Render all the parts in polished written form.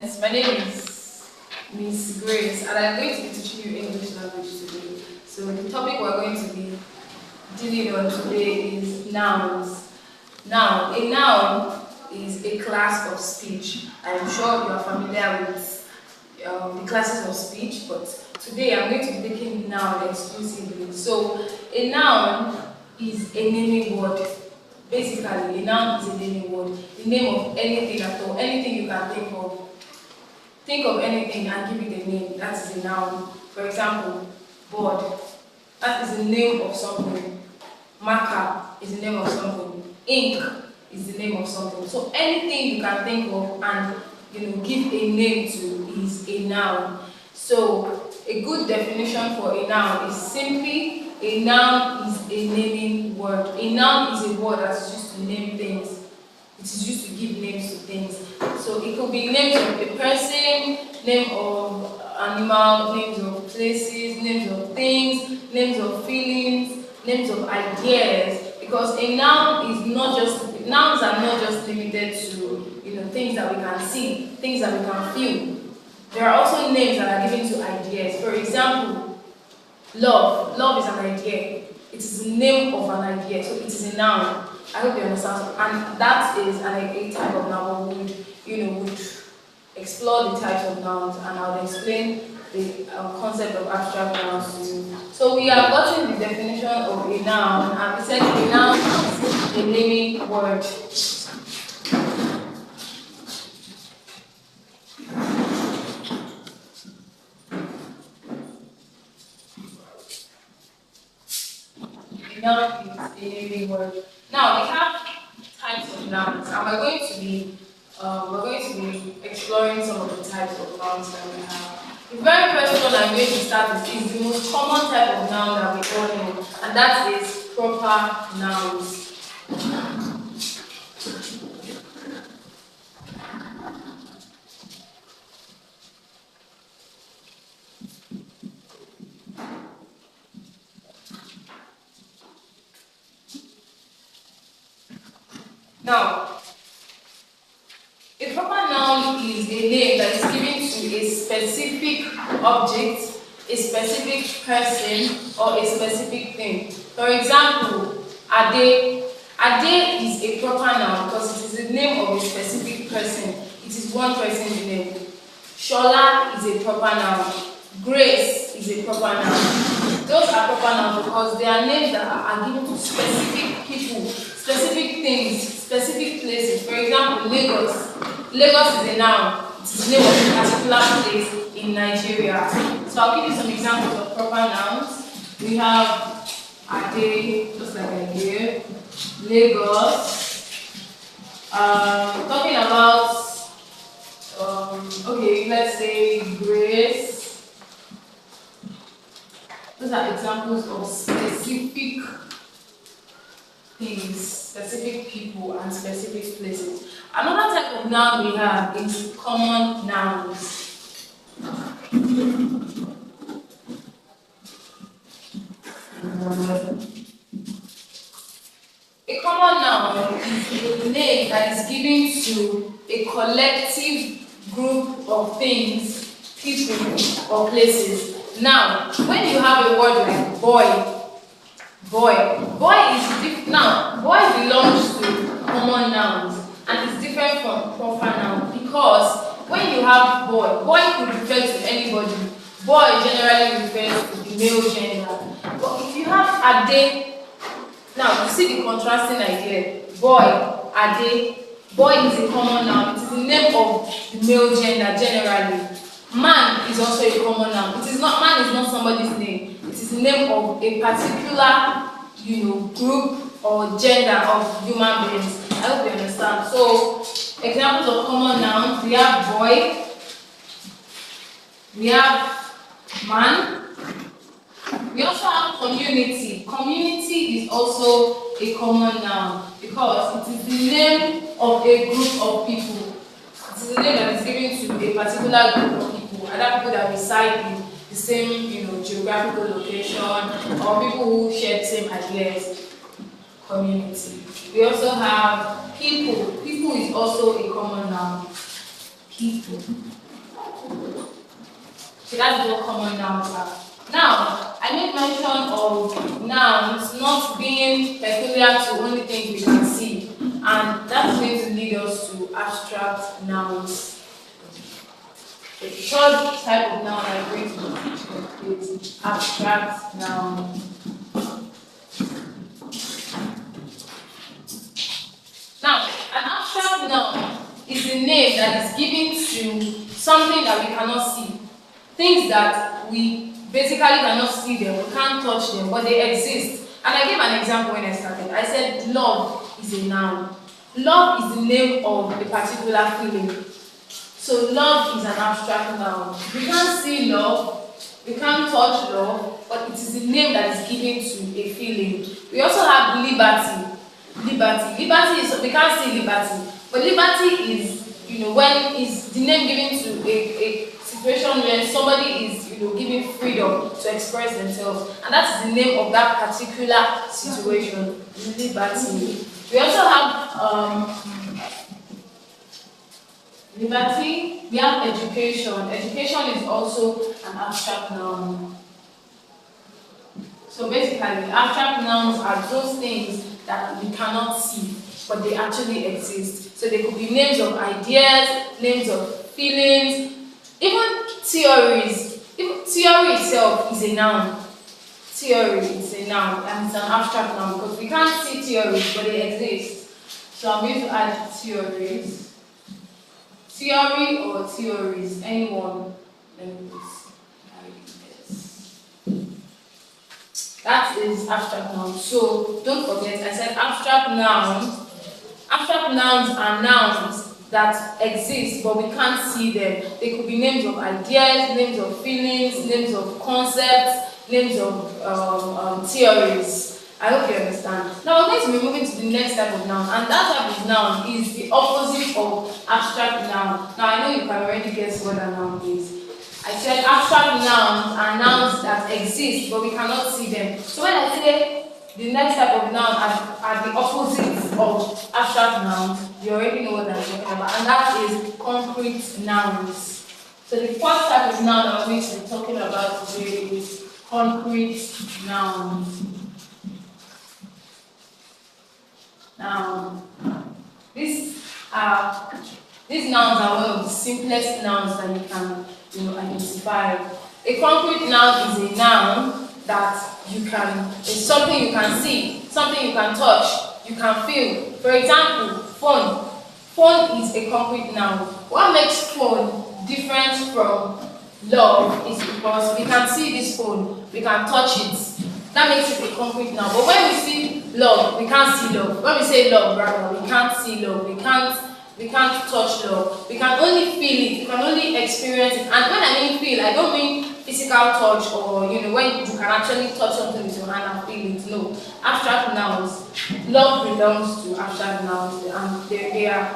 Yes, my name is Miss Grace, and I'm going to be teaching you English language today. So the topic we're going to be dealing on today is nouns. Now, a noun is a class of speech. I'm sure you are familiar with the classes of speech, but today I'm going to be taking noun exclusively. So a noun is a naming word. Basically, a noun is a naming word. The name of anything at all, anything you can think of. Think of anything and give it a name. That is a noun. For example, board. That is the name of something. Marker is the name of something. Ink is the name of something. So anything you can think of and give a name to is a noun. So a good definition for a noun is simply a noun is a naming word. A noun is a word that is used to name things. It is used to give names to things. So it could be names of a person, name of animal, names of places, names of things, names of feelings, names of ideas. Because a noun is nouns are not just limited to things that we can see, things that we can feel. There are also names that are given to ideas. For example, love. Love is an idea. It is the name of an idea, so it is a noun. I hope you understand. And that is a type of noun. Would explore the types of nouns, and I will explain the concept of abstract nouns to you. So we have gotten the definition of a noun, and we said a noun is a naming word. A noun is a naming word. Now we have types of nouns, and we're going to be exploring some of the types of nouns that we have. The very first one I'm going to start with is the most common type of noun that we all know, and that is proper nouns. Now, a proper noun is a name that is given to a specific object, a specific person, or a specific thing. For example, Ade. Ade is a proper noun because it is the name of a specific person. It is one person's name. Shola is a proper noun. Grace is a proper noun. Those are proper nouns because they are names that are given to specific people, specific things, specific places. For example, Lagos. Lagos is a noun. It is the name of a particular place in Nigeria. So I'll give you some examples of proper nouns. We have Ade, just like I gave. Lagos. Talking about let's say Grace. Those are examples of specific things, specific people, and specific places. Another type of noun we have is common nouns. A common noun is a name that is given to a collective group of things, people, or places. Now, when you have a word like boy belongs to common nouns and is different from proper noun because when you have boy could refer to anybody. Boy generally refers to the male gender. But if you have ade, now you see the contrasting idea. Boy, ade, boy is a common noun. It is the name of the male gender generally. Man is also a common noun. Man is not somebody's name. It is the name of a particular, group or gender of human beings. I hope you understand. So, examples of common nouns: we have boy, we have man, we also have community. Community is also a common noun because it is the name of a group of people. It is the name that is given to a particular group of people, either people that reside in the same, geographical location, or people who share the same ideas. Community. We also have people. People is also a common noun. people. So that's what common nouns are. Now, I made mention of nouns not being peculiar to only things we can see, and that's going to lead us to abstract nouns. The third type of noun I'm going to teach is abstract noun. Now, an abstract noun is the name that is given to something that we cannot see. Things that we basically cannot see them, we can't touch them, but they exist. And I gave an example when I started. I said love is a noun. Love is the name of a particular feeling. So love is an abstract noun. We can't see love, we can't touch love, but it is the name that is given to a feeling. We also have liberty. Liberty is, we can't see liberty, but liberty is, when is the name given to a situation where somebody is, given freedom to express themselves, and that is the name of that particular situation. Liberty. We also have liberty. We have education. Education is also an abstract noun. So basically, abstract nouns are those things that we cannot see, but they actually exist. So they could be names of ideas, names of feelings, even theories. Even theory itself is a noun. Theory is a noun, and it's an abstract noun because we can't see theories, but they exist. So I'm going to add theories. Theory or theories, anyone. Let me just carry this. That is abstract noun. So don't forget, I said abstract nouns. Abstract nouns are nouns that exist, but we can't see them. They could be names of ideas, names of feelings, names of concepts, names of theories. I hope you understand. Now we're going to be moving to the next type of noun, and that type of noun is the opposite of abstract noun. Now I know you can already guess what a noun is. I said abstract nouns are nouns that exist, but we cannot see them. So when I say the next type of noun are the opposite of abstract nouns, you already know what I'm talking about, and that is concrete nouns. So the first type of noun I'm going to be talking about today is concrete nouns. Now, these nouns are one of the simplest nouns that you can identify. A concrete noun is a noun that is something you can see, something you can touch, you can feel. For example, phone. Phone is a concrete noun. What makes phone different from love is because we can see this phone, we can touch it. That makes it a concrete noun. But when we see love, we can't see love. When we say love, rather, we can't see love. We can't touch love. We can only feel it. We can only experience it. And when I mean feel, I don't mean physical touch or when you can actually touch something with your hand and feel it. No. Abstract nouns. Love belongs to abstract nouns, and they are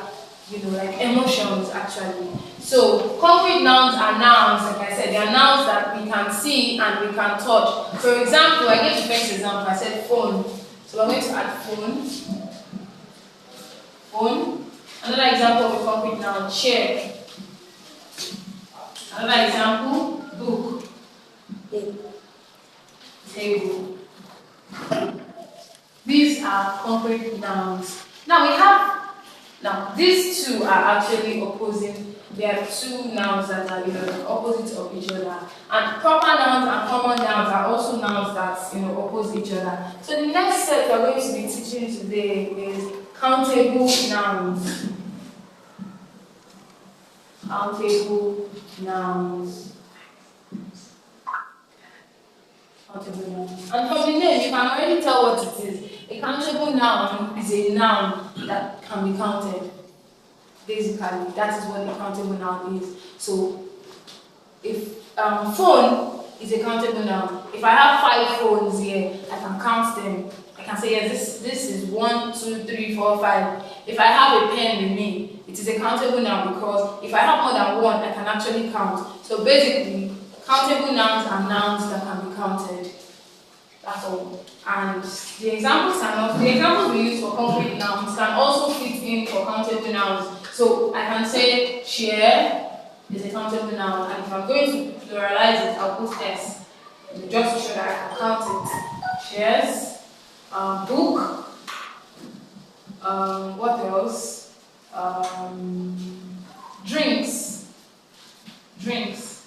like emotions actually. So concrete nouns are nouns, like I said, they are nouns that we can see and we can touch. For example, I gave the first example, I said phone. So we're going to add phone. Phone. Another example of a concrete noun, chair. Another example, book. Table. These are concrete nouns. Now these two are actually opposing. They are two nouns that are opposite of each other. And proper nouns and common nouns are also nouns that oppose each other. So the next set we're going to be teaching today is countable nouns. Countable nouns. Countable nouns. And from the name, you can already tell what it is. A countable noun is a noun that can be counted. Basically, that is what a countable noun is. So, if phone is a countable noun, if I have 5 phones here, I can count them. I can say, yes, this is 1, 2, 3, 4, 5. If I have a pen with me, it is a countable noun because if I have more than one, I can actually count. So basically, countable nouns are nouns that can be counted. That's all. And the examples we use for concrete nouns can also fit in for countable nouns. So I can say chair is a countable noun, and if I'm going to pluralize it, I'll put S just to show that I can count it. Chairs, book, what else? Drinks. Drinks.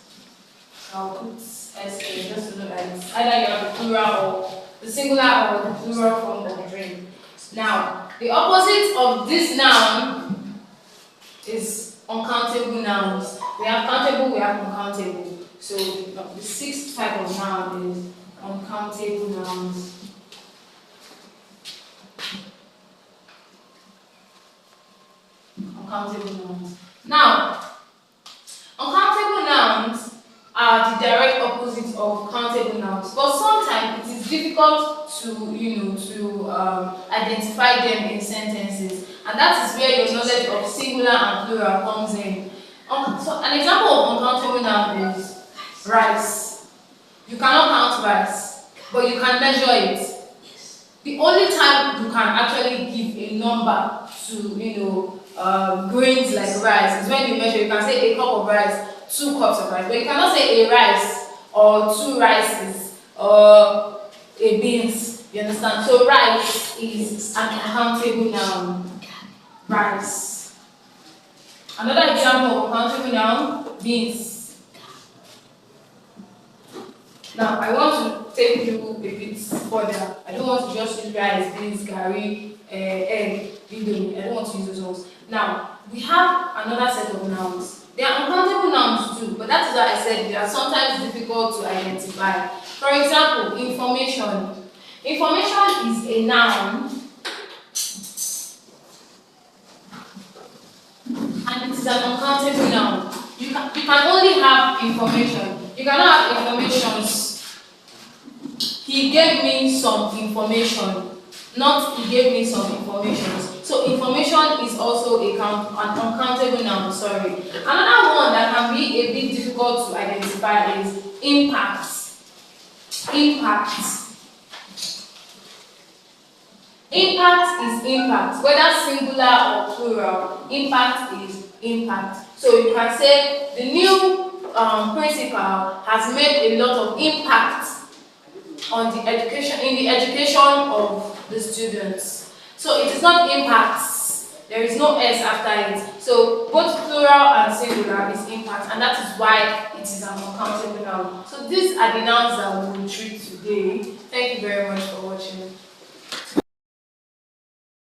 I'll put S here just to know that it's either you have the plural or the singular or the plural form of drink. Now, the opposite of this noun is uncountable nouns. We have countable, we have uncountable. So the sixth type of noun is uncountable nouns. Uncountable nouns. Now, uncountable nouns are the direct opposite of countable nouns, but sometimes it is difficult to identify them in sentences, and that is where your knowledge of singular and plural comes in. So an example of uncountable noun is rice. You cannot count rice, but you can measure it. The only time you can actually give a number to grains like rice is when you measure. You can say a cup of rice, 2 cups of rice, but you cannot say a rice or 2 rices or a beans. You understand? So rice is an uncountable noun. Rice. Another example of uncountable noun, beans. Now I want to take you a bit further. I don't want to just use rice, beans, gari, egg, indomie. I don't want to use those ones. Now we have another set of nouns. They are uncountable nouns too, but that is why I said they are sometimes difficult to identify. For example, information. Information is a noun, and it is an uncountable noun. You can only have information. You cannot have informations. He gave me some information. Not he gave me some information. So information is also an uncountable noun. Sorry. Another one that can be a bit difficult to identify is impact. Impact. Impact is impact, whether singular or plural. Impact is impact. So you can say the new principal has made a lot of impact on the education, in the education of the students. So it is not impacts. There is no S after it. So both plural and singular is impact, and that is why it is an uncountable noun. So these are the nouns that we will treat today. Thank you very much for watching.